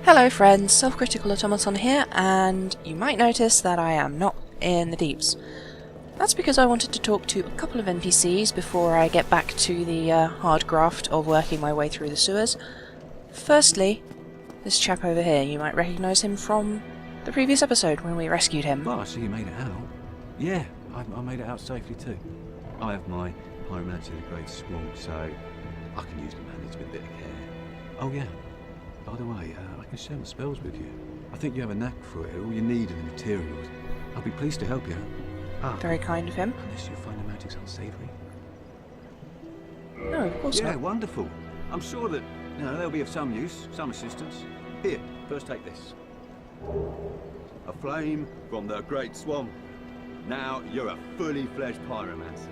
Hello friends, Self-Critical Automaton here, and you might notice that I am not in the deeps. That's because I wanted to talk to a couple of NPCs before I get back to the hard graft of working my way through the sewers. Firstly, this chap over here, you might recognise him from the previous episode when we rescued him. Oh, so you made it out? Yeah, I made it out safely too. I have my Pyromancer the Great Swarm, so I can usually manage with a bit of care. Oh yeah, by the way, I can share my spells with you. I think you have a knack for it. All you need are the materials. I'll be pleased to help you. Very kind of him. Unless you find the magic's unsavoury. No, of course not. Yeah, wonderful. I'm sure that they'll be of some use, some assistance. Here, first take this. A flame from the Great Swamp. Now you're a fully fledged pyromancer.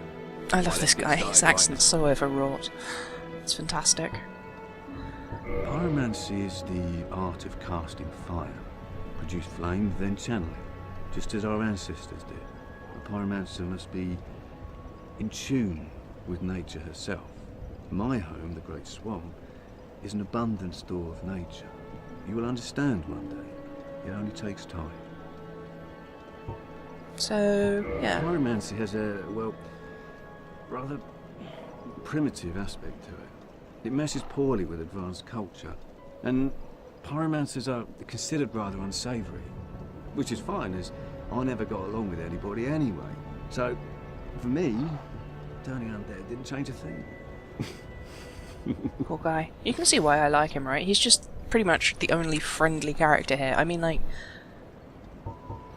I love this guy. His accent's so overwrought. It's fantastic. Pyromancy is the art of casting fire. Produce flame, then channel it, just as our ancestors did. A pyromancer must be in tune with nature herself. My home, the Great Swamp, is an abundant store of nature. You will understand one day. It only takes time. So, yeah. Pyromancy has a, well, rather primitive aspect to it. It meshes poorly with advanced culture, and pyromancers are considered rather unsavoury, which is fine, as I never got along with anybody anyway. So, for me, turning undead didn't change a thing. Poor guy. You can see why I like him, right? He's just pretty much the only friendly character here. I mean, like,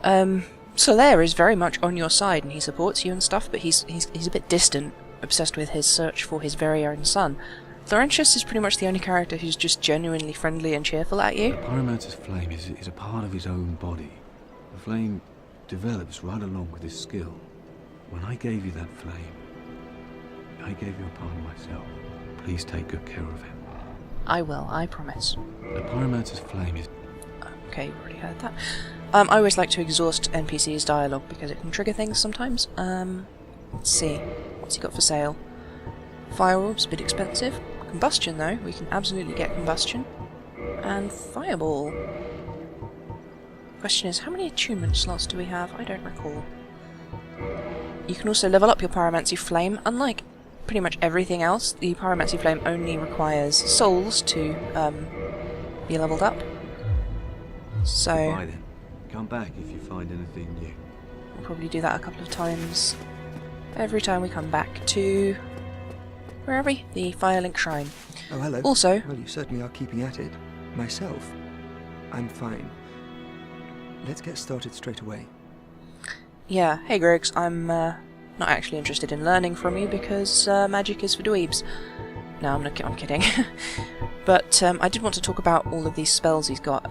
Solaire is very much on your side, and he supports you and stuff, but he's a bit distant, obsessed with his search for his very own son. Laurentius is pretty much the only character who's just genuinely friendly and cheerful at you. The pyromancer's flame is a part of his own body. The flame develops right along with his skill. When I gave you that flame, I gave you a part of myself. Please take good care of him. I will, I promise. The pyromancer's flame is... Okay, you've already heard that. I always like to exhaust NPC's dialogue because it can trigger things sometimes. Let's see. What's he got for sale? Fire orbs, a bit expensive. Combustion, though. We can absolutely get combustion. And fireball. Question is, how many attunement slots do we have? I don't recall. You can also level up your pyromancy flame. Unlike pretty much everything else, the pyromancy flame only requires souls to be leveled up. So... Goodbye, then. Come back if you find anything new. We'll probably do that a couple of times. Every time we come back to... Where are we? The Firelink Shrine. Oh, hello. Also... Well, you certainly are keeping at it. Myself, I'm fine. Let's get started straight away. Yeah, hey Griggs, I'm not actually interested in learning from you because magic is for dweebs. No, I'm kidding. But I did want to talk about all of these spells he's got.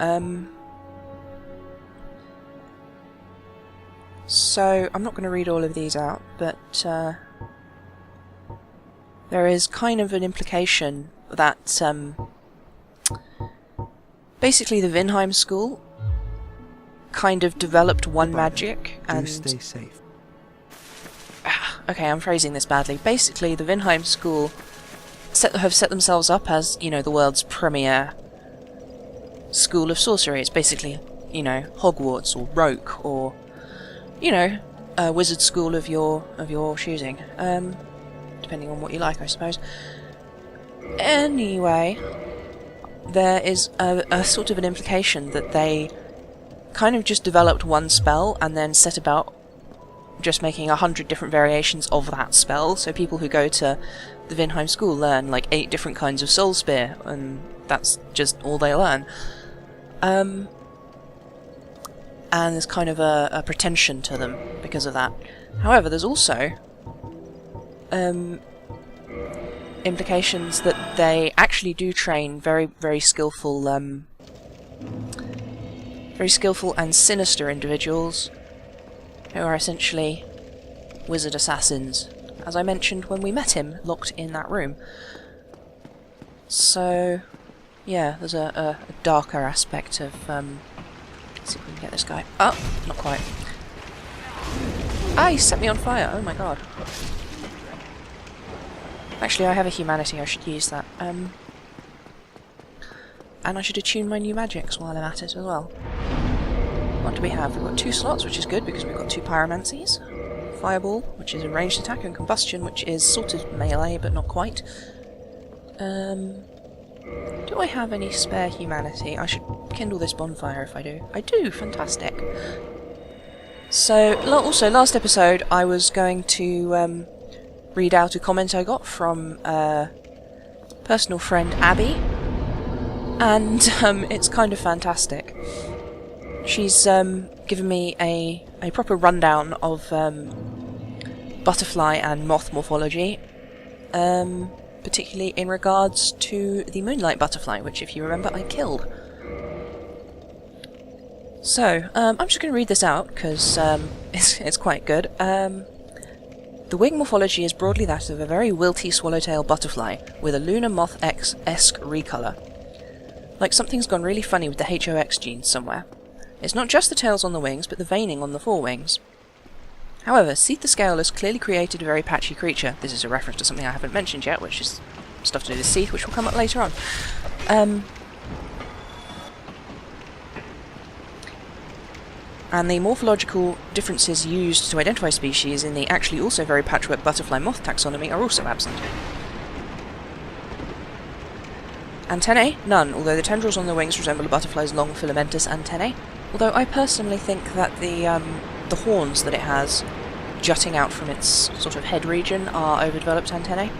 So, I'm not going to read all of these out, but there is kind of an implication that basically the Vinheim school kind of developed one magic and... Do stay safe. Okay, I'm phrasing this badly. Basically, the Vinheim school have set themselves up as, you know, the world's premier school of sorcery. It's basically, you know, Hogwarts or Roke or, you know, a wizard school of your choosing. Depending on what you like, I suppose. Anyway, there is a sort of an implication that they kind of just developed one spell and then set about just making 100 different variations of that spell, so people who go to the Vinheim school learn like 8 different kinds of soul spear, and that's just all they learn. And there's kind of a pretension to them because of that. However, there's also implications that they actually do train very, very skillful and sinister individuals who are essentially wizard assassins, as I mentioned when we met him, locked in that room. So, yeah, there's a darker aspect of, let's see if we can get this guy. Oh, not quite. Ah, he set me on fire, oh my god. Actually, I have a humanity, I should use that. and I should attune my new magics while I'm at it as well. What do we have? We've got 2 slots, which is good because we've got 2 pyromancies. Fireball, which is a ranged attack, and combustion, which is sort of melee, but not quite. Do I have any spare humanity? I should kindle this bonfire if I do. I do! Fantastic! So, also, last episode I was going to read out a comment I got from personal friend Abby, and it's kind of fantastic. She's given me a proper rundown of butterfly and moth morphology, particularly in regards to the moonlight butterfly, which, if you remember, I killed. So, I'm just going to read this out, because it's quite good. The wing morphology is broadly that of a very wilty swallowtail butterfly, with a lunar moth-esque recolour. Like something's gone really funny with the HOX genes somewhere. It's not just the tails on the wings, but the veining on the forewings. However, Seath the Scaleless clearly created a very patchy creature. This is a reference to something I haven't mentioned yet, which is stuff to do with Seath, which will come up later on. And the morphological differences used to identify species in the actually also very patchwork butterfly moth taxonomy are also absent. Antennae? None, although the tendrils on the wings resemble a butterfly's long filamentous antennae. Although I personally think that the horns that it has jutting out from its sort of head region are overdeveloped antennae.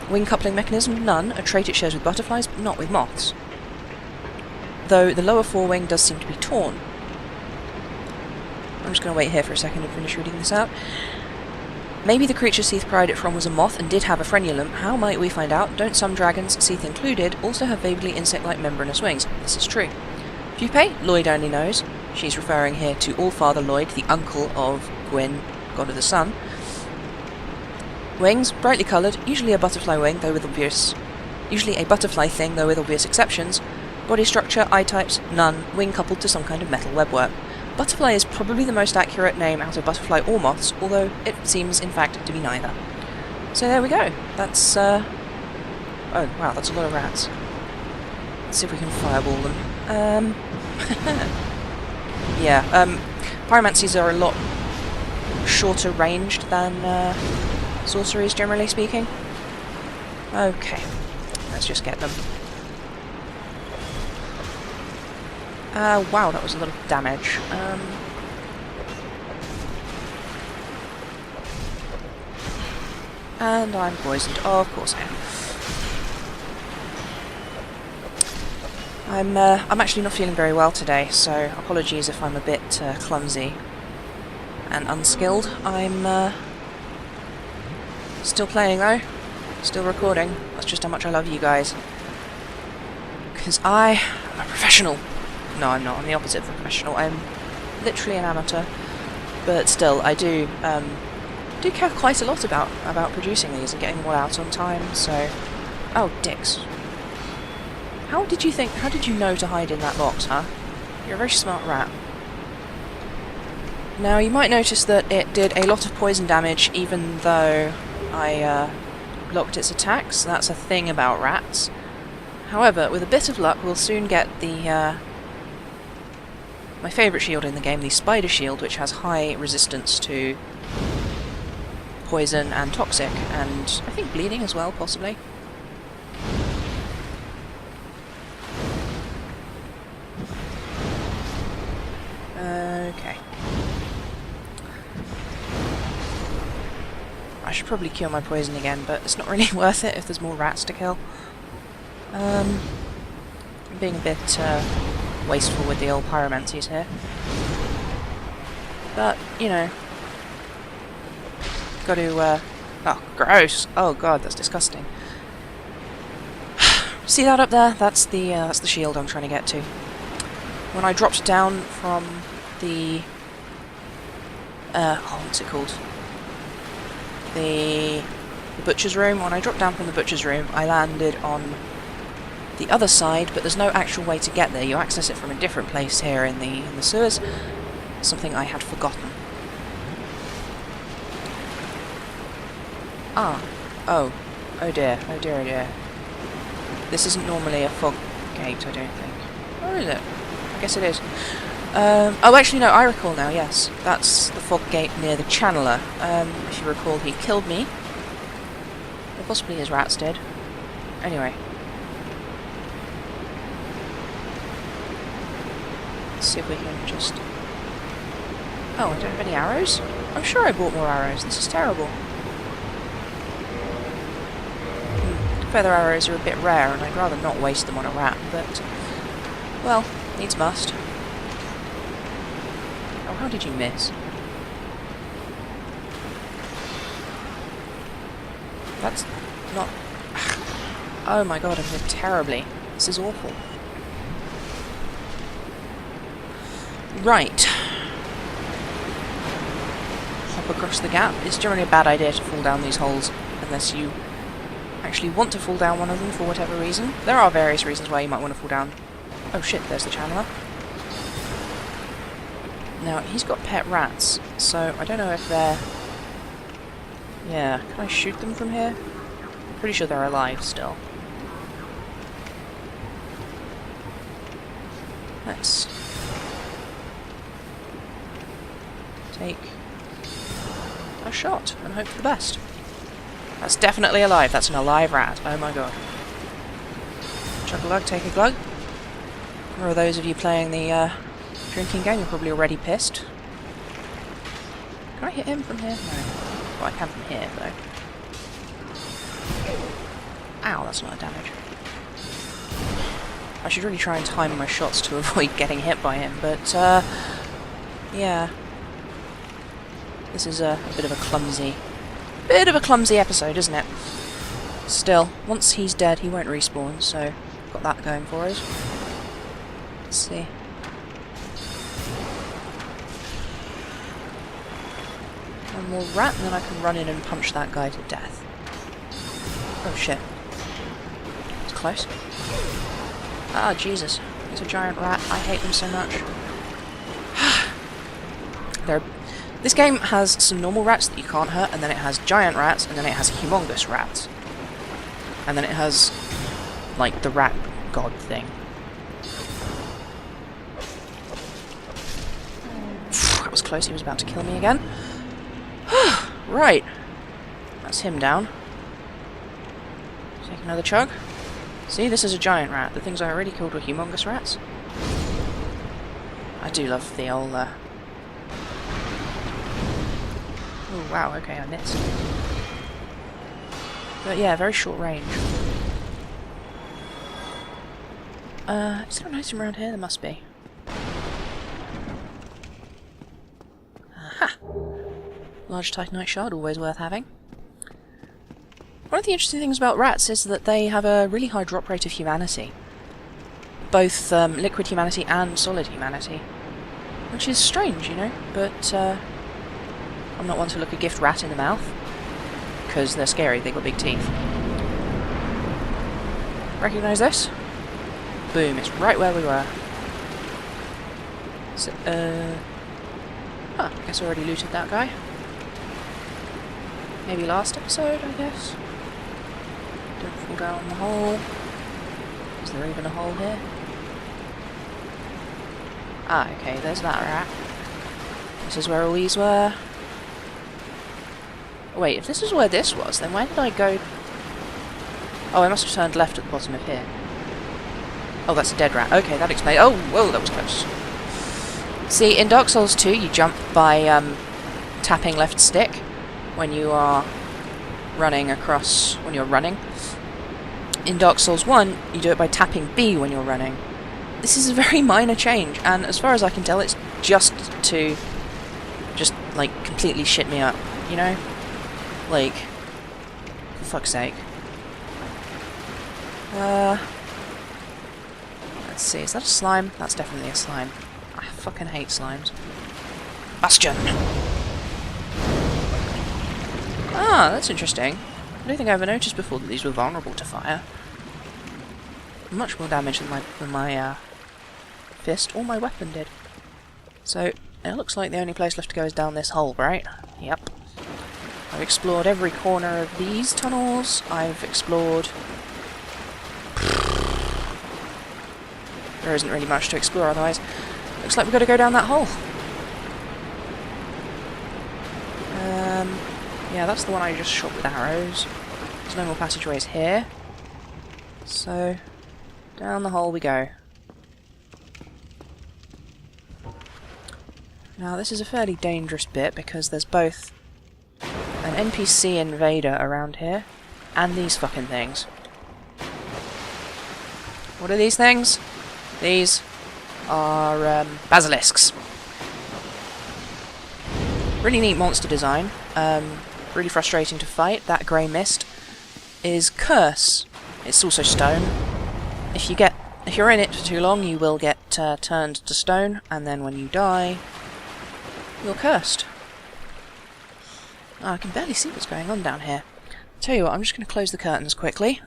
Wing coupling mechanism? None, a trait it shares with butterflies, but not with moths. Though the lower forewing does seem to be torn. I'm just going to wait here for a second and finish reading this out. Maybe the creature Seath pried it from was a moth and did have a frenulum. How might we find out? Don't some dragons, Seath included, also have vaguely insect-like membranous wings? This is true. Pupae? Lloyd only knows. She's referring here to Allfather Lloyd, the uncle of Gwyn, god of the sun. Wings? Brightly coloured, usually a butterfly wing, though with obvious... Usually a butterfly thing, though with obvious exceptions. Body structure, eye types, none, wing coupled to some kind of metal webwork. Butterfly is probably the most accurate name out of butterfly or moths, although it seems in fact to be neither. So there we go. That's oh wow, that's a lot of rats. Let's see if we can fireball them. Yeah, pyromancies are a lot shorter ranged than sorceries, generally speaking. Okay, let's just get them. Wow, that was a lot of damage. And I'm poisoned. Oh, of course I am. I'm actually not feeling very well today, so apologies if I'm a bit clumsy and unskilled. I'm still playing though, still recording. That's just how much I love you guys. Because I am a professional. No, I'm not. I'm the opposite of a professional. I'm literally an amateur, but still, I do care quite a lot about producing these and getting them all out on time. So, oh, dicks! How did you know to hide in that box, huh? You're a very smart rat. Now, you might notice that it did a lot of poison damage, even though I blocked its attacks. That's a thing about rats. However, with a bit of luck, we'll soon get the my favourite shield in the game, the Spider Shield, which has high resistance to poison and toxic, and I think bleeding as well, possibly. Okay. I should probably cure my poison again, but it's not really worth it if there's more rats to kill. I'm being a bit wasteful with the old pyromancies here. But, you know, got to, oh, gross! Oh god, that's disgusting. See that up there? That's the shield I'm trying to get to. When I dropped down from the, oh, what's it called? The butcher's room. When I dropped down from the butcher's room, I landed on the other side, but there's no actual way to get there. You access it from a different place here in the sewers. Something I had forgotten. Ah. Oh. Oh dear. Oh dear, oh dear. This isn't normally a fog gate, I don't think. Or is it? I guess it is. Oh, actually, no, I recall now, yes. That's the fog gate near the channeler. If you recall, he killed me. Or possibly his rats did. Anyway. Let's see if we can just... Oh, I don't have any arrows? I'm sure I bought more arrows. This is terrible. Feather arrows are a bit rare, and I'd rather not waste them on a rat, but... Well, needs must. Oh, how did you miss? That's not... Oh my god, I'm hit terribly. This is awful. Right. Hop across the gap. It's generally a bad idea to fall down these holes, unless you actually want to fall down one of them for whatever reason. There are various reasons why you might want to fall down. Oh shit, there's the channeler. Now, he's got pet rats, so I don't know if they're... Yeah, can I shoot them from here? Pretty sure they're alive still. Let's take a shot and hope for the best. That's definitely alive. That's an alive rat. Oh my god. Chug a lug, take a glug. For those of you playing the drinking game, you're probably already pissed. Can I hit him from here? No. Well, I can from here, though. Ow, that's a lot of damage. I should really try and time my shots to avoid getting hit by him, but, yeah. This is a bit of a clumsy episode, isn't it? Still, once he's dead, he won't respawn, so got that going for us. Let's see. One more rat, and then I can run in and punch that guy to death. Oh shit. It's close. Ah, Jesus. It's a giant rat. I hate them so much. This game has some normal rats that you can't hurt, and then it has giant rats, and then it has humongous rats. And then it has, like, the rat god thing. That was close. He was about to kill me again. Right. That's him down. Take another chug. See, this is a giant rat. The things I already killed were humongous rats. I do love the old, Oh wow, okay, I missed. But yeah, very short range. Is there an item around here? There must be. Aha! Large titanite shard, always worth having. One of the interesting things about rats is that they have a really high drop rate of humanity. Both liquid humanity and solid humanity. Which is strange, you know, but I'm not one to look a gift rat in the mouth. Because they're scary, they've got big teeth. Recognise this? Boom, it's right where we were. So, I guess I already looted that guy. Maybe last episode, I guess. Don't fall down the hole. Is there even a hole here? Ah, okay, there's that rat. This is where all these were. Wait, if this is where this was, then where did I go? Oh, I must have turned left at the bottom of here. Oh, that's a dead rat. Okay, that explains. Oh, whoa, that was close. See, in Dark Souls 2, you jump by tapping left stick when you are running across, when you're running. In Dark Souls 1, you do it by tapping B when you're running. This is a very minor change, and as far as I can tell, it's just to, like, completely shit me up, you know? Like, for fuck's sake. Let's see, is that a slime? That's definitely a slime. I fucking hate slimes. Bastion! Ah, that's interesting. I don't think I ever noticed before that these were vulnerable to fire. Much more damage than my fist or my weapon did. So, it looks like the only place left to go is down this hole, right? Yep. I've explored every corner of these tunnels. I've explored there isn't really much to explore otherwise. Looks like we've got to go down that hole. Yeah, that's the one I just shot with arrows. There's no more passageways here. So, down the hole we go. Now, this is a fairly dangerous bit because there's both an NPC invader around here and these fucking things. What are these things? These are basilisks. Really neat monster design. Really frustrating to fight. That grey mist is curse. It's also stone. If you're in it for too long, you will get turned to stone, and then when you die, you're cursed. Oh, I can barely see what's going on down here. Tell you what, I'm just going to close the curtains quickly.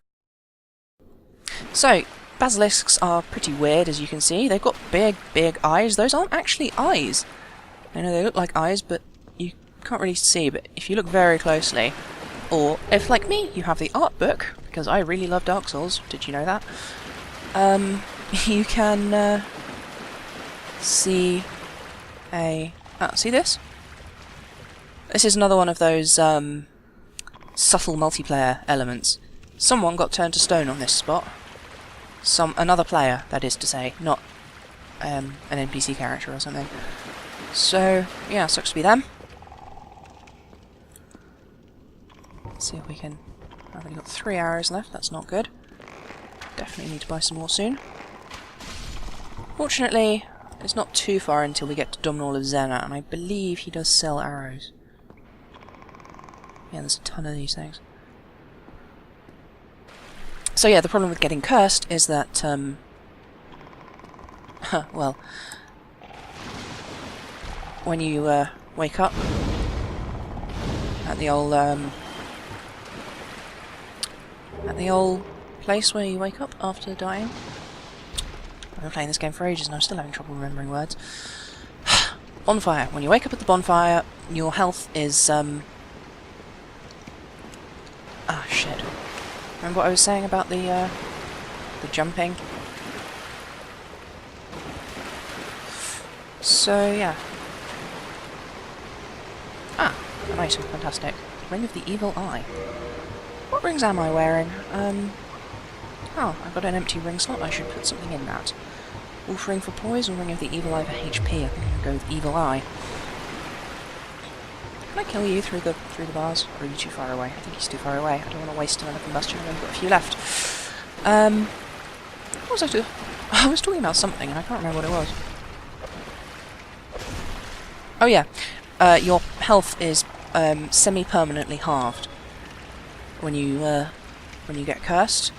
So, basilisks are pretty weird, as you can see. They've got big, big eyes. Those aren't actually eyes. I know they look like eyes, but you can't really see. But if you look very closely, or if, like me, you have the art book, because I really love Dark Souls, did you know that? You can see see this? This is another one of those subtle multiplayer elements. Someone got turned to stone on this spot. Another player, that is to say, not an NPC character or something. So, yeah, sucks to be them. Let's see if we can... I've only got 3 arrows left, that's not good. Definitely need to buy some more soon. Fortunately, it's not too far until we get to Domhnall of Zena, and I believe he does sell arrows. Yeah, there's a ton of these things. So yeah, the problem with getting cursed is that, well, when you wake up at the old place where you wake up after dying. I've been playing this game for ages and I'm still having trouble remembering words. Bonfire. When you wake up at the bonfire, your health is ah, shit. Remember what I was saying about the jumping? So, yeah. Ah, an item, fantastic. Ring of the Evil Eye. What rings am I wearing? Oh, I've got an empty ring slot, I should put something in that. Wolf Ring for poise or Ring of the Evil Eye for HP? I think I'm going to go with Evil Eye. Can I kill you through the bars? Or are you too far away? I think he's too far away. I don't want to waste another combustion, I've only got a few left. What was I doing? I was talking about something and I can't remember what it was. Oh yeah, your health is semi-permanently halved when you get cursed.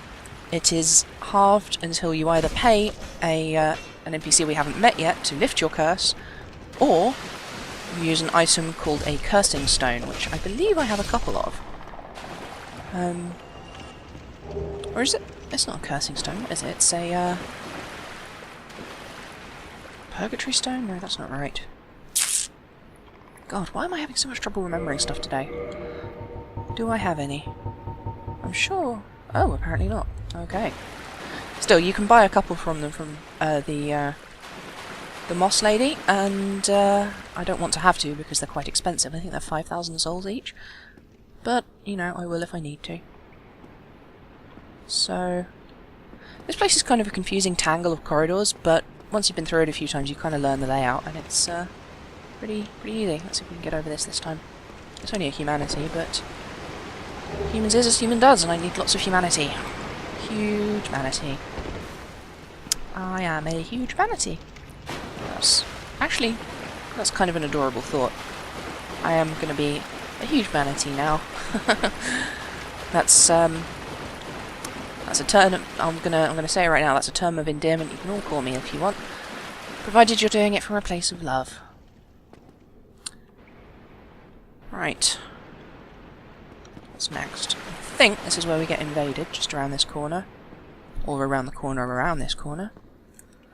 It is halved until you either pay an NPC we haven't met yet to lift your curse, or you use an item called a cursing stone, which I believe I have a couple of. Or is it? It's not a cursing stone, is it? It's a purgatory stone? No, that's not right. God, why am I having so much trouble remembering stuff today? Do I have any? I'm sure... Oh, apparently not. Okay. Still, you can buy a couple from them from the Moss Lady, and I don't want to have to because they're quite expensive. I think they're 5,000 souls each. But, you know, I will if I need to. So... This place is kind of a confusing tangle of corridors, but once you've been through it a few times, you kind of learn the layout, and it's pretty easy. Let's see if we can get over this time. It's only a humanity, but humans is as human does, and I need lots of humanity. Huge manatee. I am a huge manatee. Actually, that's kind of an adorable thought. I am going to be a huge manatee now. That's a term. I'm gonna say it right now. That's a term of endearment. You can all call me if you want, provided you're doing it from a place of love. Right. What's next? I think this is where we get invaded, just around this corner. Or around the corner around this corner.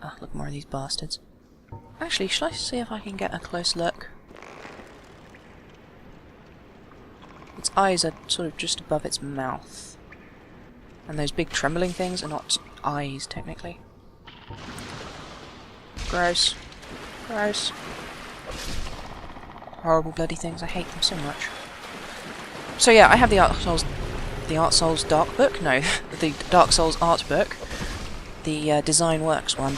Oh, look, more of these bastards. Actually, shall I see if I can get a close look? Its eyes are sort of just above its mouth. And those big trembling things are not eyes, technically. Gross. Gross. Horrible bloody things, I hate them so much. So yeah, I have the Dark Souls Dark Book? No, the Dark Souls Art Book. The Design Works one.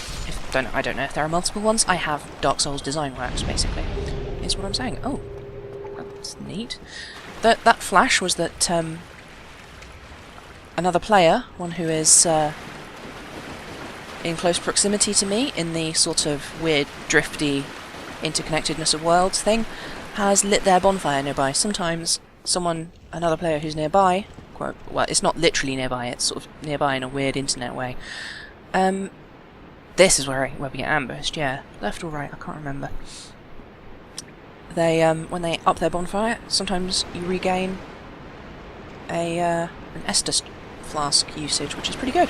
I don't know if there are multiple ones. I have Dark Souls Design Works, basically. Is what I'm saying. Oh, that's neat. That flash was that another player, one who is in close proximity to me, in the sort of weird, drifty interconnectedness of worlds thing, has lit their bonfire nearby. Sometimes another player who's nearby, quote, well, it's not literally nearby, it's sort of nearby in a weird internet way. This is where we get ambushed, yeah. Left or right, I can't remember. They, when they up their bonfire, sometimes you regain an Estus flask usage, which is pretty good.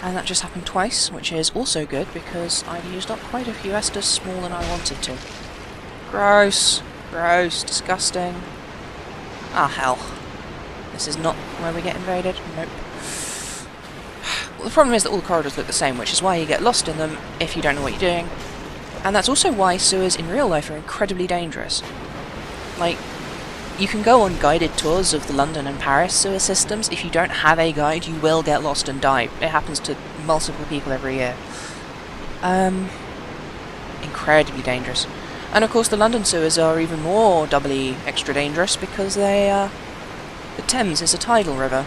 And that just happened twice, which is also good, because I've used up quite a few Estus more than I wanted to. Gross. Gross. Disgusting. Ah, hell. This is not where we get invaded. Nope. Well, the problem is that all the corridors look the same, which is why you get lost in them if you don't know what you're doing. And that's also why sewers in real life are incredibly dangerous. Like, you can go on guided tours of the London and Paris sewer systems. If you don't have a guide, you will get lost and die. It happens to multiple people every year. Incredibly dangerous. And of course the London sewers are even more doubly extra dangerous because the Thames is a tidal river.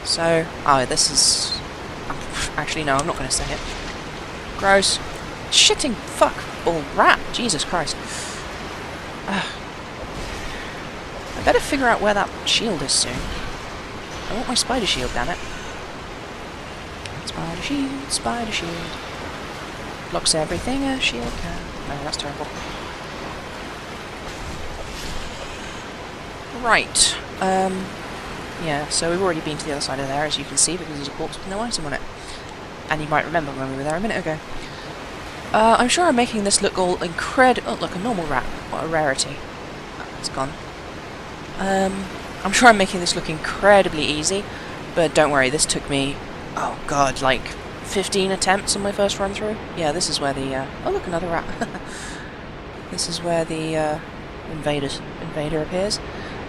So, this is... Actually, no, I'm not going to say it. Gross. Shitting fuck all rat. Jesus Christ. I better figure out where that shield is soon. I want my spider shield, damn it. Spider shield, spider shield. Blocks everything a shield can. No, that's terrible. Right. Yeah, so we've already been to the other side of there, as you can see, because there's a corpse with no item on it. And you might remember when we were there a minute ago. I'm sure I'm making this look all incredible. Oh, look, a normal rat. What a rarity. Oh, it's gone. I'm sure I'm making this look incredibly easy, but don't worry, this took me, oh god, like 15 attempts on my first run through. Yeah, this is where the, oh look, another rat. This is where the, invader appears.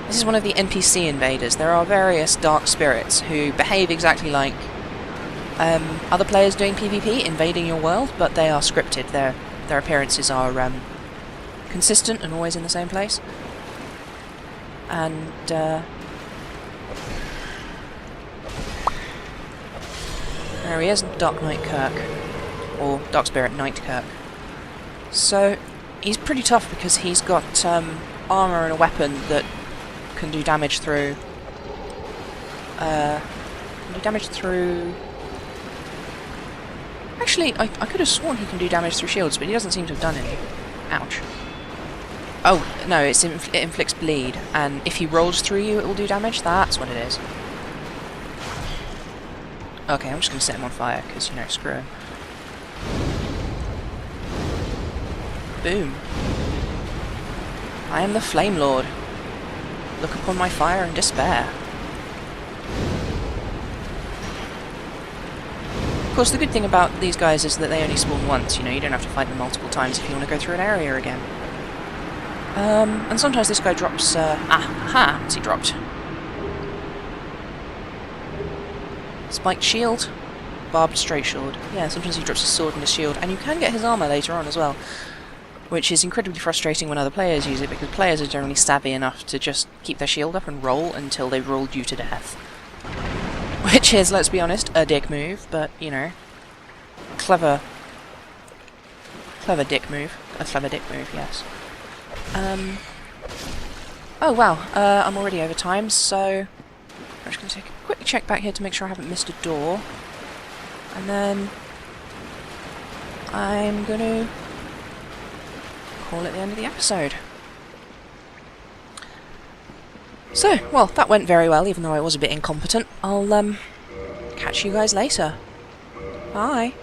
This is one of the NPC invaders. There are various dark spirits who behave exactly like other players doing PvP, invading your world, but they are scripted. Their appearances are consistent and always in the same place. And there he is, Dark Knight Kirk, or Dark Spirit Knight Kirk. So he's pretty tough because he's got armor and a weapon that can do damage through. Actually, I could have sworn he can do damage through shields, but he doesn't seem to have done any. Ouch. Oh, no, it inflicts bleed, and if he rolls through you, it will do damage? That's what it is. Okay, I'm just going to set him on fire, because, you know, screw him. Boom. I am the Flame Lord. Look upon my fire and despair. Of course, the good thing about these guys is that they only spawn once, you know, you don't have to fight them multiple times if you want to go through an area again. And sometimes this guy drops, what's he dropped? Spiked shield, barbed straight sword. Yeah, sometimes he drops his sword and his shield, and you can get his armor later on as well, which is incredibly frustrating when other players use it, because players are generally savvy enough to just keep their shield up and roll until they've rolled you to death. Which is, let's be honest, a dick move, but, you know, clever dick move. A clever dick move, yes. Oh wow, I'm already over time, so I'm just going to take a quick check back here to make sure I haven't missed a door. And then I'm going to call it the end of the episode. So, well, that went very well, even though I was a bit incompetent. I'll catch you guys later. Bye.